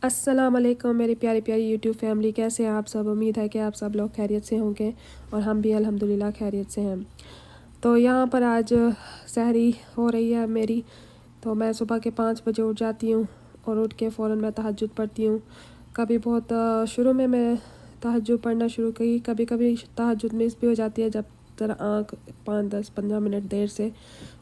अस्सलाम वालेकुम मेरी प्यारी प्यारी यूट्यूब फैमिली, कैसे हैं आप सब। उम्मीद है कि आप सब लोग खैरियत से होंगे और हम भी अल्हम्दुलिल्लाह खैरियत से हैं। तो यहाँ पर आज सहरी हो रही है मेरी। तो मैं सुबह के 5 बजे उठ जाती हूँ और उठ के फ़ौरन मैं तहज्जुद पढ़ती हूँ। कभी बहुत शुरू में मैं तहज्जुद पढ़ना शुरू की, कभी कभी तहज्जुद मिस भी हो जाती है जब ज़रा आँख 5-10-15 मिनट देर से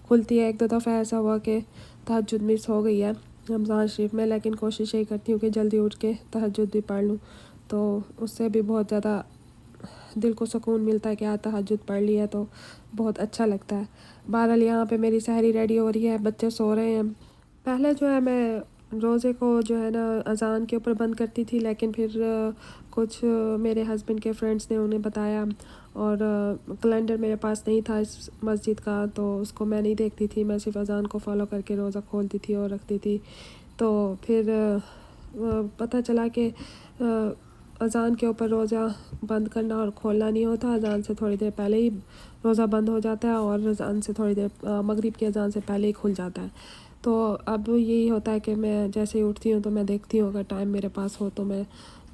खुलती है। एक दो दफ़ा ऐसा हुआ कि तहज्जुद मिस हो गई है रमज़ान शरीफ में, लेकिन कोशिश यही करती हूँ कि जल्दी उठ के तहज्जुद भी पढ़ लूँ। तो उससे भी बहुत ज़्यादा दिल को सुकून मिलता है कि आज तहज्जुद पढ़ लिया है, तो बहुत अच्छा लगता है। बहरहाल यहाँ पे मेरी सहरी रेडी हो रही है, बच्चे सो रहे हैं। पहले जो है मैं रोज़े को जो है ना अज़ान के ऊपर बंद करती थी, लेकिन फिर कुछ मेरे हस्बैंड के फ्रेंड्स ने उन्हें बताया और कैलेंडर मेरे पास नहीं था इस मस्जिद का, तो उसको मैं नहीं देखती थी। मैं सिर्फ अज़ान को फॉलो करके रोज़ा खोलती थी और रखती थी। तो फिर पता चला कि अज़ान के ऊपर रोज़ा बंद करना और खोलना नहीं होता। अज़ान से थोड़ी देर पहले ही रोज़ा बंद हो जाता है और अज़ान से थोड़ी देर मगरिब की अज़ान से पहले ही खुल जाता है। तो अब यही होता है कि मैं जैसे ही उठती हूँ तो मैं देखती हूँ, अगर टाइम मेरे पास हो तो मैं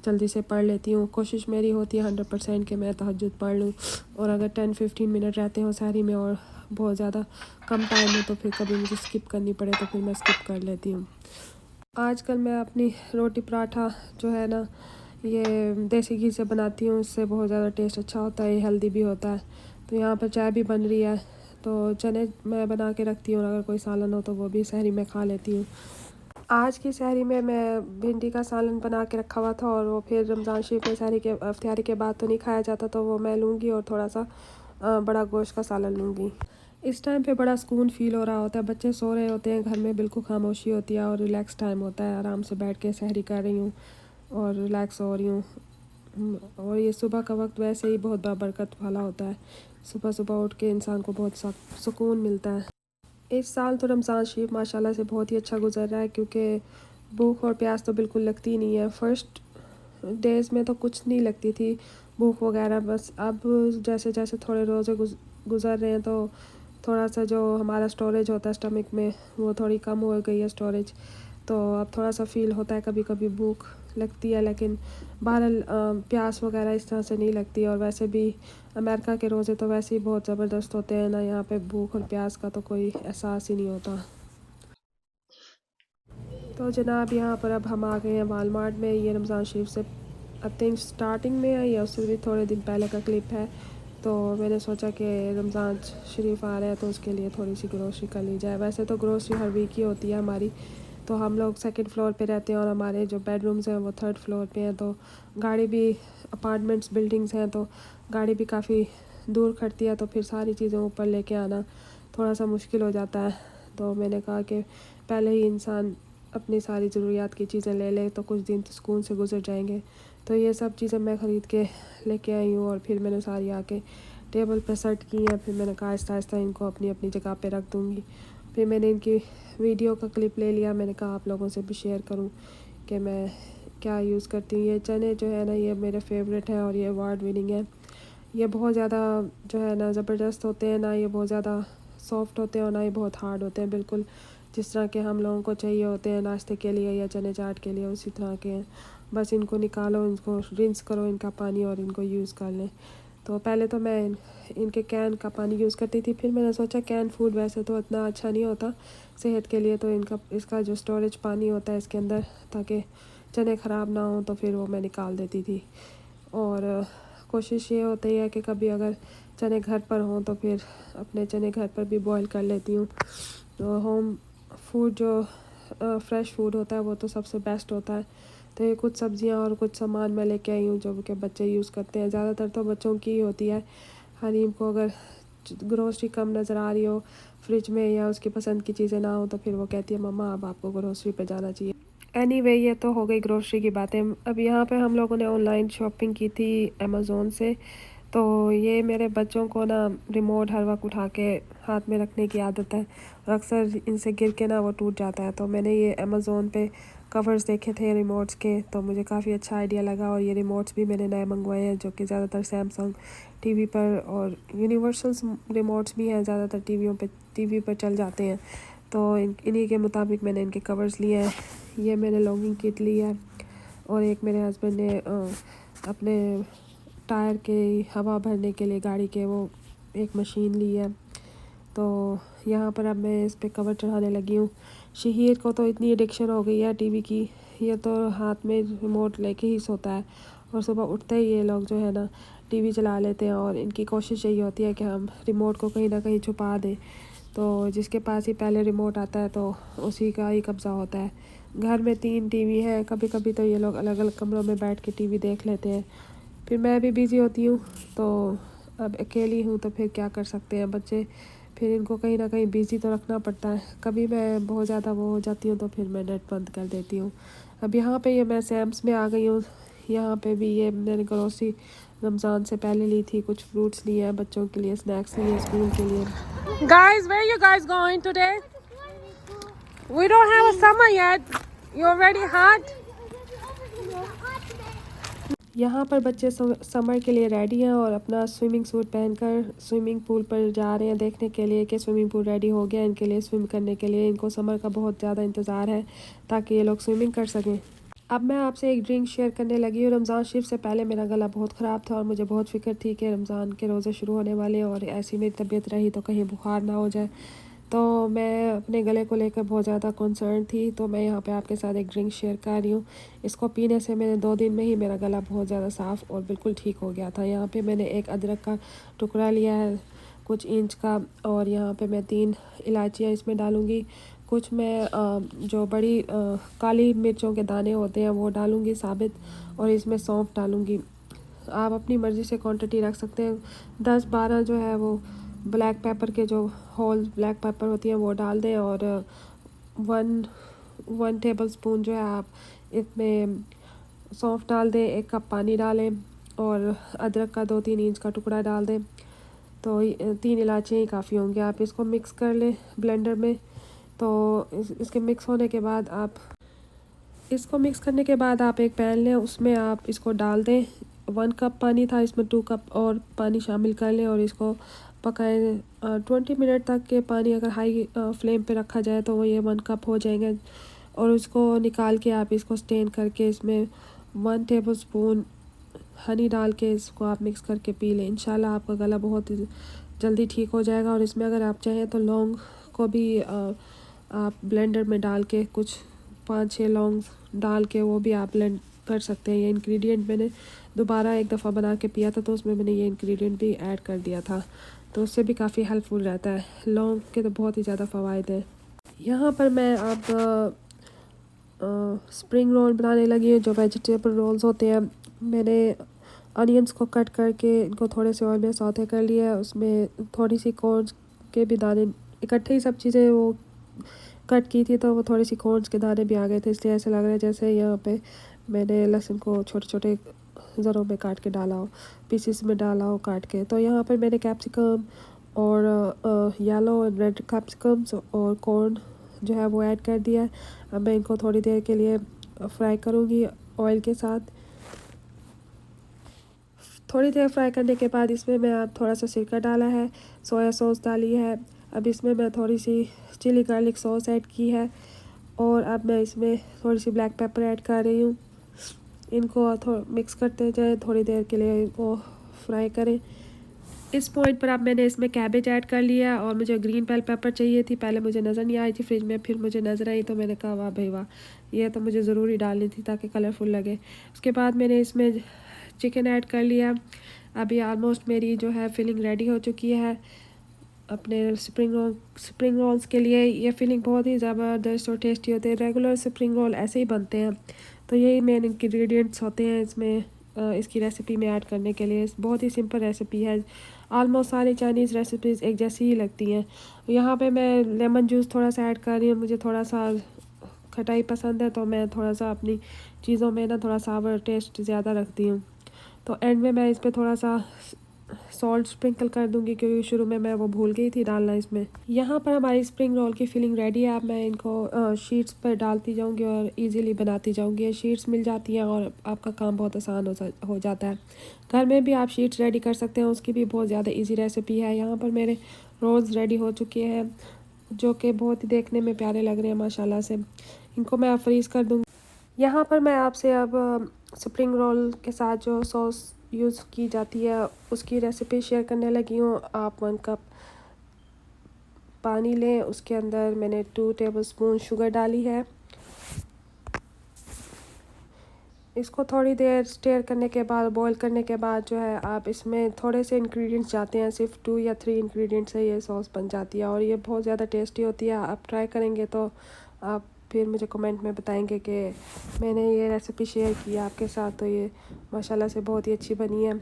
जल्दी से पढ़ लेती हूँ। कोशिश मेरी होती है 100% कि मैं तहज्जुद पढ़ लूँ, और अगर 10-15 मिनट रहते हो सहरी में और बहुत ज़्यादा कम टाइम हो तो फिर कभी मुझे स्किप करनी पड़े तो फिर मैं स्किप कर लेती हूँ। आजकल मैं अपनी रोटी पराठा जो है ना ये देसी घी से बनाती हूँ, इससे बहुत ज़्यादा टेस्ट अच्छा होता है, ये हेल्दी भी होता है। तो यहाँ पर चाय भी बन रही है, तो चने मैं बना के रखती हूँ और अगर कोई सालन हो तो वो भी सहरी में खा लेती हूँ। आज की सहरी में मैं भिंडी का सालन बना के रखा हुआ था, और वो फिर रमज़ान शरीफ में सहरी के इफ्तारी के बाद तो नहीं खाया जाता, तो वो मैं लूँगी और थोड़ा सा बड़ा गोश्त का सालन लूँगी। इस टाइम पे बड़ा सुकून फ़ील हो रहा होता है, बच्चे सो रहे होते हैं, घर में बिल्कुल खामोशी होती है और रिलैक्स टाइम होता है। आराम से बैठ के सहरी कर रही हूँ और रिलैक्स हो रही हूँ। और ये सुबह का वक्त वैसे ही बहुत बाबरकत वाला होता है। सुबह सुबह उठ के इंसान को बहुत सुकून मिलता है। इस साल तो रमज़ान शरीफ माशाल्लाह से बहुत ही अच्छा गुजर रहा है, क्योंकि भूख और प्यास तो बिल्कुल लगती नहीं है। फ़र्स्ट डेज़ में तो कुछ नहीं लगती थी भूख वगैरह, बस अब जैसे जैसे थोड़े रोज़े गुज़र रहे हैं तो थोड़ा सा जो हमारा स्टोरेज होता है स्टमक में वो थोड़ी कम हो गई है स्टोरेज। तो अब थोड़ा सा फ़ील होता है, कभी कभी भूख लगती है, लेकिन बहरहाल प्यास वगैरह इस तरह से नहीं लगती। और वैसे भी अमेरिका के रोज़े तो वैसे ही बहुत ज़बरदस्त होते हैं ना, यहाँ पे भूख और प्यास का तो कोई एहसास ही नहीं होता। तो जनाब यहाँ पर अब हम आ गए हैं वालमार्ट में। ये रमज़ान शरीफ से आई थिंक स्टार्टिंग में है या उससे भी थोड़े दिन पहले का क्लिप है। तो मैंने सोचा कि रमज़ान शरीफ आ रहा है तो उसके लिए थोड़ी सी ग्रोसरी कर ली जाए। वैसे तो ग्रोसरी हर वीक ही होती है हमारी। तो हम लोग सेकंड फ्लोर पे रहते हैं और हमारे जो बेडरूम्स हैं वो थर्ड फ्लोर पे हैं, तो गाड़ी भी अपार्टमेंट्स बिल्डिंग्स हैं तो गाड़ी भी काफ़ी दूर खड़ती है, तो फिर सारी चीज़ें ऊपर लेके आना थोड़ा सा मुश्किल हो जाता है। तो मैंने कहा कि पहले ही इंसान अपनी सारी ज़रूरियात की चीज़ें ले ले तो कुछ दिन तो सुकून से गुजर जाएंगे। तो ये सब चीज़ें मैं ख़रीद के लेके आई हूँ और फिर मैंने सारी आके टेबल पे सेट की हैं। फिर मैंने कहा आहिस्ता आहिस्ता इनको अपनी अपनी जगह पे रख दूँगी। फिर मैंने इनकी वीडियो का क्लिप ले लिया, मैंने कहा आप लोगों से भी शेयर करूँ कि मैं क्या यूज़ करती हूँ। ये चने जो है ना ये मेरे फेवरेट हैं और ये अवार्ड विनिंग है। ये बहुत ज़्यादा जो है ना ज़बरदस्त होते हैं, ना ये बहुत ज़्यादा सॉफ्ट होते हैं और ना ये बहुत हार्ड होते हैं, बिल्कुल जिस तरह के हम लोगों को चाहिए होते हैं नाश्ते के लिए या चने चाट के लिए, उसी तरह के हैं। बस इनको निकालो, इनको रिंस करो इनका पानी और इनको यूज़ कर लें। तो पहले तो मैं इनके कैन का पानी यूज़ करती थी, फिर मैंने सोचा कैन फूड वैसे तो इतना अच्छा नहीं होता सेहत के लिए, तो इसका जो स्टोरेज पानी होता है इसके अंदर, ताकि चने ख़राब ना हो, तो फिर वो मैं निकाल देती थी। और कोशिश ये होती है कि कभी अगर चने घर पर हों तो फिर अपने चने घर पर भी बॉईल कर लेती हूँ। तो होम फूड जो फ्रेश फूड होता है वो तो सबसे बेस्ट होता है। तो ये कुछ सब्जियां और कुछ सामान मैं लेके आई हूँ जो कि बच्चे यूज़ करते हैं, ज़्यादातर तो बच्चों की ही होती है। हरीम को अगर ग्रोसरी कम नज़र आ रही हो फ्रिज में या उसकी पसंद की चीज़ें ना हो तो फिर वो कहती है मम्मा अब आपको ग्रोसरी पे जाना चाहिए। एनीवे ये तो हो गई ग्रोसरी की बातें। अब यहाँ पे हम लोगों ने ऑनलाइन शॉपिंग की थी अमेज़ोन से। तो ये मेरे बच्चों को ना रिमोट हर वक्त उठा के हाथ में रखने की आदत है और अक्सर इनसे गिर के ना वो टूट जाता है। तो मैंने ये अमेज़ोन पे कवर्स देखे थे रिमोट्स के, तो मुझे काफ़ी अच्छा आइडिया लगा और ये रिमोट्स भी मैंने नए मंगवाए हैं जो कि ज़्यादातर सैमसंग टीवी पर और यूनिवर्सल रिमोट्स भी हैं, ज़्यादातर टीवी पर चल जाते हैं। तो इन्हीं के मुताबिक मैंने इनके कवर्स लिए हैं। ये मैंने लॉगिंग किट ली है और एक मेरे हस्बैंड ने अपने टायर के हवा भरने के लिए गाड़ी के वो एक मशीन ली है। तो यहाँ पर अब मैं इस पे कवर चढ़ाने लगी हूँ। शहीर को तो इतनी एडिक्शन हो गई है टीवी की, ये तो हाथ में रिमोट लेके ही सोता है और सुबह उठते ही ये लोग जो है ना टीवी चला लेते हैं और इनकी कोशिश यही होती है कि हम रिमोट को कहीं ना कहीं छुपा दें। तो जिसके पास ही पहले रिमोट आता है तो उसी का ही कब्ज़ा होता है। घर में 3 टीवी है, कभी कभी तो ये लोग अलग अलग कमरों में बैठ के टीवी देख लेते हैं। फिर मैं भी बिज़ी होती हूँ, तो अब अकेली हूँ तो फिर क्या कर सकते हैं बच्चे, फिर इनको कहीं ना कहीं बिज़ी तो रखना पड़ता है। कभी मैं बहुत ज़्यादा वो हो जाती हूँ तो फिर मैं नेट बंद कर देती हूँ। अब यहाँ पे ये मैं सैम्स में आ गई हूँ। यहाँ पे भी ये मैंने ग्रोसरी रमज़ान से पहले ली थी, कुछ फ्रूट्स लिए हैं बच्चों के लिए, स्नैक्स लिए स्कूल के लिए। Guys, where you guys going today? We don't have a summer yet. You already hot? यहाँ पर बच्चे समर के लिए रेडी हैं और अपना स्विमिंग सूट पहनकर स्विमिंग पूल पर जा रहे हैं देखने के लिए कि स्विमिंग पूल रेडी हो गया इनके लिए स्विम करने के लिए। इनको समर का बहुत ज़्यादा इंतज़ार है ताकि ये लोग स्विमिंग कर सकें। अब मैं आपसे एक ड्रिंक शेयर करने लगी हूँ। रमज़ान शरीफ से पहले मेरा गला बहुत ख़राब था और मुझे बहुत फ़िक्र थी कि रमज़ान के रोज़े शुरू होने वाले और ऐसी मेरी तबीयत रही तो कहीं बुखार ना हो जाए। तो मैं अपने गले को लेकर बहुत ज़्यादा कंसर्न थी। तो मैं यहाँ पे आपके साथ एक ड्रिंक शेयर कर रही हूँ। इसको पीने से मैंने 2 दिन में ही मेरा गला बहुत ज़्यादा साफ़ और बिल्कुल ठीक हो गया था। यहाँ पे मैंने एक अदरक का टुकड़ा लिया है कुछ इंच का, और यहाँ पे मैं 3 इलायचियाँ इसमें डालूँगी। कुछ मैं जो बड़ी काली मिर्चों के दाने होते हैं वो डालूँगी साबित, और इसमें सौंफ डालूँगी। आप अपनी मर्ज़ी से क्वांटिटी रख सकते हैं। 10-12 जो है वो ब्लैक पेपर के जो होल ब्लैक पेपर होती है वो डाल दें, और 1 टेबल स्पून जो है आप इसमें सौंफ डाल दें। 1 कप पानी डालें और अदरक का 2-3 इंच का टुकड़ा डाल दें। तो 3 इलायचियाँ ही काफ़ी होंगी। आप इसको मिक्स कर लें ब्लेंडर में। तो इसके मिक्स होने के बाद आप एक पैन लें, उसमें आप इसको डाल दें। 1 कप पानी था, इसमें 2 कप और पानी शामिल कर लें और इसको पकाएं 20 मिनट तक के। पानी अगर हाई फ्लेम पे रखा जाए तो वो ये 1 कप हो जाएंगे, और उसको निकाल के आप इसको स्टेन करके इसमें 1 टेबल स्पून हनी डाल के इसको आप मिक्स करके पी लें। इंशाल्लाह आपका गला बहुत जल्दी ठीक हो जाएगा। और इसमें अगर आप चाहें तो लौंग को भी आप ब्लेंडर में डाल के कुछ 5-6 लौंग डाल के वो भी आप ब्लेंड कर सकते हैं। ये इंग्रेडिएंट मैंने दोबारा एक दफ़ा बना के पिया था तो उसमें मैंने ये इंग्रेडिएंट भी ऐड कर दिया था, तो उससे भी काफ़ी हेल्पफुल रहता है। लौंग के तो बहुत ही ज़्यादा फ़वाइद हैं। यहाँ पर मैं अब स्प्रिंग रोल बनाने लगी हूँ, जो वेजिटेबल रोल्स होते हैं। मैंने अनियंस को कट करके इनको थोड़े से ऑयल में सौते कर लिया है। उसमें थोड़ी सी कॉर्न के भी दाने, इकट्ठे ही सब चीज़ें वो कट की थी तो वो थोड़ी सी कॉर्न के दाने भी आ गए थे, इसलिए ऐसा लग रहा है जैसे यहाँ पे मैंने लहसुन को छोटे छोटे ज़रों में काट के डाला हो, पीसीस में डाला हो काट के। तो यहाँ पर मैंने कैप्सिकम और येलो और रेड कैप्सिकम्स और कॉर्न जो है वो ऐड कर दिया है। अब मैं इनको थोड़ी देर के लिए फ्राई करूँगी ऑयल के साथ। थोड़ी देर फ्राई करने के बाद इसमें मैं अब थोड़ा सा सिरका डाला है, सोया सॉस डाली है। अब इसमें मैं थोड़ी सी चिली गार्लिक सॉस ऐड की है, और अब मैं इसमें थोड़ी सी ब्लैक पेपर ऐड कर रही हूँ। इनको मिक्स करते जाएं, थोड़ी देर के लिए इनको फ्राई करें। इस पॉइंट पर अब मैंने इसमें कैबेज ऐड कर लिया, और मुझे ग्रीन बेल पेपर चाहिए थी। पहले मुझे नज़र नहीं आई थी फ्रिज में, फिर मुझे नज़र आई तो मैंने कहा वाह भाई वाह, ये तो मुझे ज़रूरी डालनी थी ताकि कलरफुल लगे। उसके बाद मैंने इसमें चिकन ऐड कर लिया। अभी ऑलमोस्ट मेरी जो है फिलिंग रेडी हो चुकी है अपने स्प्रिंग रोल्स के लिए। ये फिलिंग बहुत ही ज़बरदस्त और टेस्टी होते हैं। रेगुलर स्प्रिंग रोल ऐसे ही बनते हैं, तो यही मेन इंग्रेडिएंट्स होते हैं इसमें इसकी रेसिपी में ऐड करने के लिए। बहुत ही सिंपल रेसिपी है। ऑलमोस्ट सारी चाइनीज़ रेसिपीज़ एक जैसी ही लगती हैं। यहाँ पे मैं लेमन जूस थोड़ा सा ऐड कर रही हूँ। मुझे थोड़ा सा खटाई पसंद है तो मैं थोड़ा सा अपनी चीज़ों में ना थोड़ा सावर टेस्ट ज़्यादा रखती हूँ। तो एंड में मैं इस पर थोड़ा सा सॉल्ट स्प्रिंकल कर दूंगी, क्योंकि शुरू में मैं वो भूल गई थी डालना इसमें। यहाँ पर हमारी स्प्रिंग रोल की फिलिंग रेडी है। अब मैं इनको शीट्स पर डालती जाऊँगी और इजीली बनाती जाऊँगी। शीट्स मिल जाती हैं और आपका काम बहुत आसान हो जाता है। घर में भी आप शीट्स रेडी कर सकते हैं, उसकी भी बहुत ज़्यादा ईजी रेसिपी है। यहाँ पर मेरे रोल्स रेडी हो चुके हैं, जो कि बहुत ही देखने में प्यारे लग रहे हैं माशाल्लाह से। इनको मैं फ्रीज़ कर दूँगी। यहाँ पर मैं आपसे अब स्प्रिंग रोल के साथ जो सॉस यूज़ की जाती है उसकी रेसिपी शेयर करने लगी हूँ। आप 1 कप पानी लें, उसके अंदर मैंने 2 टेबलस्पून शुगर डाली है। इसको थोड़ी देर स्टेयर करने के बाद, बॉईल करने के बाद जो है आप इसमें थोड़े से इंग्रेडिएंट्स जाते हैं, सिर्फ 2 या 3 इंग्रेडिएंट्स से ये सॉस बन जाती है और ये बहुत ज़्यादा टेस्टी होती है। आप ट्राई करेंगे तो आप फिर मुझे कमेंट में बताएंगे कि मैंने ये रेसिपी शेयर की आपके साथ, तो ये माशाल्लाह से बहुत ही अच्छी बनी है।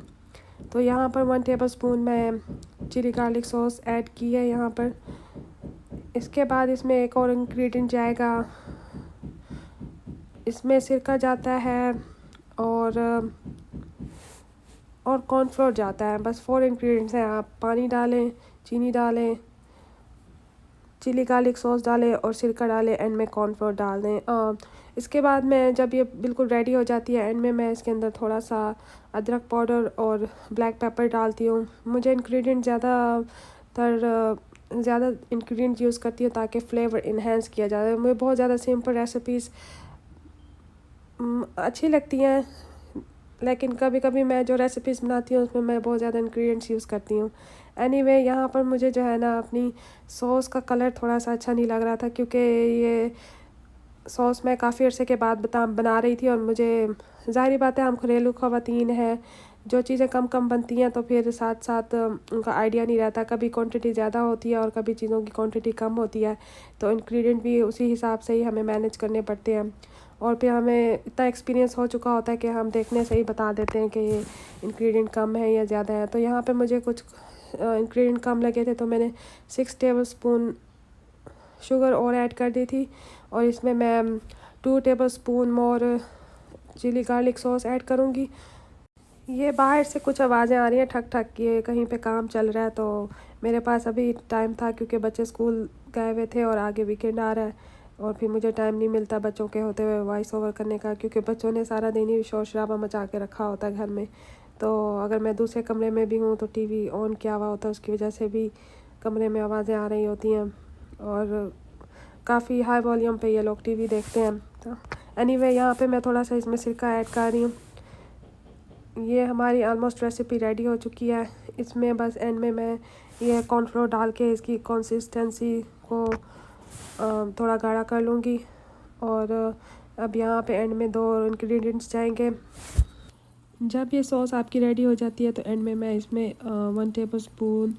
तो यहाँ पर 1 टेबलस्पून मैं चिली गार्लिक सॉस ऐड की है यहाँ पर। इसके बाद इसमें एक और इंग्रेडिएंट जाएगा, इसमें सिरका जाता है और कॉर्नफ्लोर जाता है। बस 4 इंग्रेडिएंट्स हैं। आप पानी डालें, चीनी डालें, चिली गार्लिक सॉस डालें और सिरका डालें, एंड में कॉर्नफ्लोर डाल दें। इसके बाद मैं जब ये बिल्कुल रेडी हो जाती है, एंड में मैं इसके अंदर थोड़ा सा अदरक पाउडर और ब्लैक पेपर डालती हूँ। मुझे इंग्रेडिएंट ज़्यादा इंग्रेडिएंट यूज़ करती हूँ ताकि फ़्लेवर इन्हेंस किया जाए। मुझे बहुत ज़्यादा सिंपल रेसिपीज़ अच्छी लगती हैं, लेकिन कभी कभी मैं जो रेसिपीज़ बनाती हूँ उसमें मैं बहुत ज़्यादा इंग्रेडिएंट्स यूज़ करती हूँ। एनीवे यहाँ पर मुझे जो है ना अपनी सॉस का कलर थोड़ा सा अच्छा नहीं लग रहा था, क्योंकि ये सॉस मैं काफ़ी अरसे के बाद बना रही थी और मुझे ज़ाहिर बात है हम घरेलू ख़वातीन हैं, जो चीज़ें कम कम बनती हैं तो फिर साथ साथ उनका आइडिया नहीं रहता, कभी क्वांटिटी ज़्यादा होती है और कभी चीज़ों की क्वांटिटी कम होती है, तो इंग्रेडिएंट भी उसी हिसाब से ही हमें मैनेज करने पड़ते हैं। और फिर हमें इतना एक्सपीरियंस हो चुका होता है कि हम देखने से ही बता देते हैं कि ये इंग्रेडिएंट कम है या ज़्यादा है। तो यहाँ पे मुझे कुछ इंग्रेडिएंट कम लगे थे, तो मैंने 6 टेबलस्पून शुगर और ऐड कर दी थी और इसमें मैं 2 टेबलस्पून मोर चिली गार्लिक सॉस ऐड करूँगी। ये बाहर से कुछ आवाज़ें आ रही हैं ठक ठक, ये कहीं पे काम चल रहा है, तो मेरे पास अभी टाइम था क्योंकि बच्चे स्कूल गए हुए थे और आगे वीकेंड आ रहा है और फिर मुझे टाइम नहीं मिलता बच्चों के होते हुए वॉइस ओवर करने का, क्योंकि बच्चों ने सारा दिन ही शोर शराबा मचा के रखा होता है घर में। तो अगर मैं दूसरे कमरे में भी हूँ तो टीवी ऑन किया हुआ होता है, उसकी वजह से भी कमरे में आवाज़ें आ रही होती हैं और काफ़ी हाई वॉल्यूम पे ये लोग टीवी देखते हैं। तो एनीवे यहाँ पे मैं थोड़ा सा इसमें सिरका ऐड कर रही हूँ। ये हमारी ऑलमोस्ट रेसिपी रेडी हो चुकी है। इसमें बस एंड में मैं ये कॉर्नफ्लोर डाल के इसकी कंसिस्टेंसी को थोड़ा गाढ़ा कर लूँगी और अब यहाँ पे एंड में 2 इंग्रेडिएंट्स जाएंगे। जब ये सॉस आपकी रेडी हो जाती है तो एंड में मैं इसमें 1 टेबलस्पून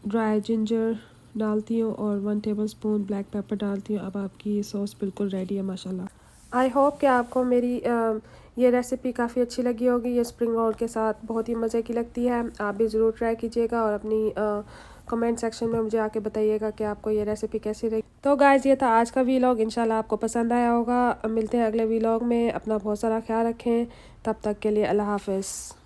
ड्राई जिंजर डालती हूँ और 1 टेबलस्पून ब्लैक पेपर डालती हूँ। अब आपकी ये सॉस बिल्कुल रेडी है माशाल्लाह। आई होप कि आपको मेरी ये रेसिपी काफ़ी अच्छी लगी होगी। ये स्प्रिंग रोल के साथ बहुत ही मज़े की लगती है। आप भी ज़रूर ट्राई कीजिएगा और अपनी कमेंट सेक्शन में मुझे आके बताइएगा कि आपको ये रेसिपी कैसी रही। तो गाइज़ ये था आज का वीलॉग, इंशाल्लाह आपको पसंद आया होगा। मिलते हैं अगले वीलॉग में। अपना बहुत सारा ख्याल रखें, तब तक के लिए अल्लाह हाफ़िज़।